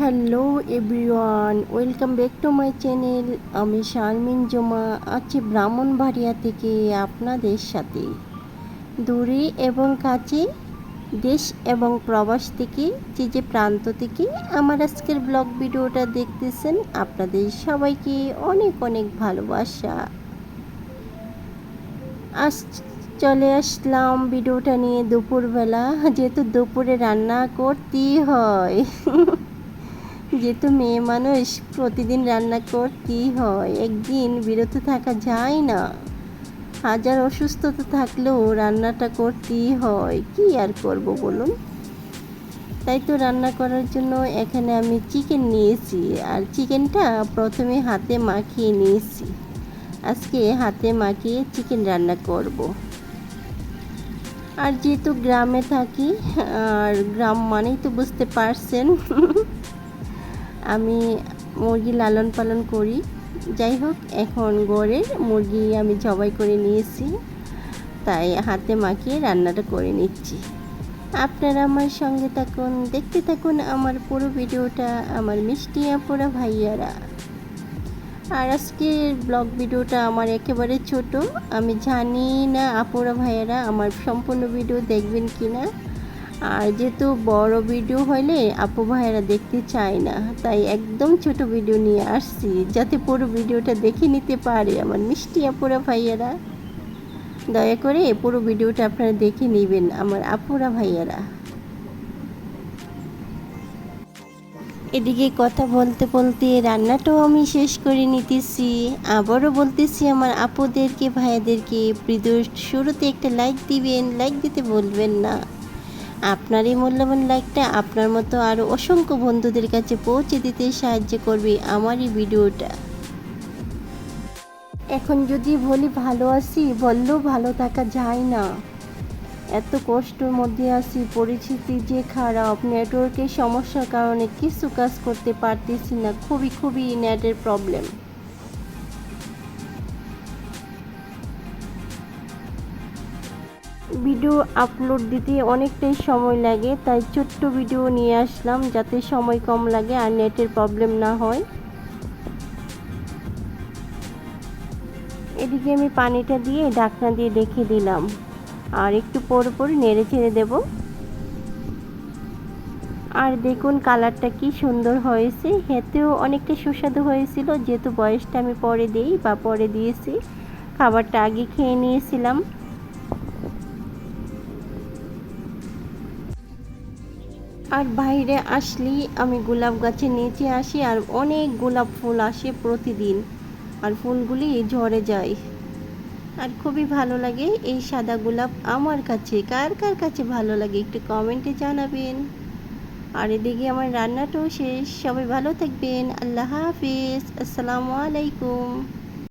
Hello everyone, welcome back to my channel. আমি শারমিন জুমা আছি ব্রাহ্মণবাড়িয়া থেকে আপনাদের সাথে। দূরে এবং কাছে, দেশ এবং প্রবাস থেকে, যে প্রান্ত থেকে আমার আজকের ব্লগ ভিডিওটা দেখতেছেন, আপনাদের সবাইকে অনেক অনেক ভালোবাসা। আজ চলে আসলাম ভিডিওটা নিয়ে দুপুরবেলা, যেহেতু দুপুরে রান্না করতেই হয়। যেহেতু মেয়ে মানুষ, প্রতিদিন রান্না করতেই হয়, একদিন বিরত থাকা যায় না। হাজার অসুস্থতা থাকলেও রান্নাটা করতেই হয়, কি আর করব বলুন। তাই তো রান্না করার জন্য এখানে আমি চিকেন নিয়েছি, আর চিকেনটা প্রথমে হাতে মাখিয়ে নিয়েছি। আজকে হাতে মাখিয়ে চিকেন রান্না করব। আর যেহেতু গ্রামে থাকি, আর গ্রাম মানেই তো বুঝতে পারছেন, আমি মুরগি লালন পালন করি। যাই হোক, এখন ঘরের মুরগি আমি জবাই করে নিয়েছি, তাই হাতে মাখিয়ে রান্নাটা করে নিচ্ছি। আপনারা আমার সঙ্গে থাকুন, দেখতে থাকুন আমার পুরো ভিডিওটা, আমার মিষ্টি আপুরা ভাইয়ারা। আর আজকের ব্লগ ভিডিওটা আমার একেবারে ছোট। আমি জানি না আপুরা ভাইয়ারা আমার সম্পূর্ণ ভিডিও দেখবেন কি না। আর যেহেতু বড় ভিডিও হলে আপু ভাইয়েরা দেখতে চায় না, তাই একদম ছোট ভিডিও নিয়ে আসছি, যাতে পুরো ভিডিওটা দেখে নিতে পারে আমার মিষ্টি আপুরা ভাইয়েরা। দয়া করে পুরো ভিডিওটা আপনারা দেখে নেবেন আমার আপুরা ভাইয়েরা। এদিকে কথা বলতে বলতে রান্নাটাও আমি শেষ করে নিতেছি। আবারও বলতেছি আমার আপুদেরকে ভাইয়াদেরকে, ভিডিওর শুরুতে একটা লাইক দিবেন, লাইক দিতে বলবেন না। আপনার এই মূল্যবান লাইকটা আপনার মতো আরও অসংখ্য বন্ধুদের কাছে পৌঁছে দিতে সাহায্য করবে আমার এই ভিডিওটা। এখন যদি বলি ভালো আছি, বললেও ভালো থাকা যায় না। এত কষ্টের মধ্যে আছি, পরিস্থিতি যে খারাপ, নেটওয়ার্কের সমস্যার কারণে কিছু কাজ করতে পারতেছি না, খুবই নেটের প্রবলেম। ভিডিও আপলোড দিতে অনেকটাই সময় লাগে, তাই ছোট্ট ভিডিও নিয়ে আসলাম, যাতে সময় কম লাগে আর নেটের প্রবলেম না হয়। এদিকে আমি পানিটা দিয়ে ঢাকনা দিয়ে রেখে দিলাম, আর একটু পর নেড়ে চেড়ে দেব। আর দেখুন কালারটা কি সুন্দর হয়েছে, খেতেও অনেকটা সুস্বাদু হয়েছিল। যেহেতু বয়সটা আমি পরে দিয়েছি, খাবারটা আগে খেয়ে নিয়েছিলাম। আর বাইরে আসলেই আমি গোলাপ গাছের নিচে আসি, আর অনেক গোলাপ ফুল আসে প্রতিদিন, আর ফুলগুলি ঝরে যায়। আর খুবই ভালো লাগে এই সাদা গোলাপ আমার কাছে। কার কার কাছে ভালো লাগে একটু কমেন্টে জানাবেন। আর এদিকে আমার রান্নাটাও শেষ। সবাই ভালো থাকবেন। আল্লাহ হাফিজ। আসসালামু আলাইকুম।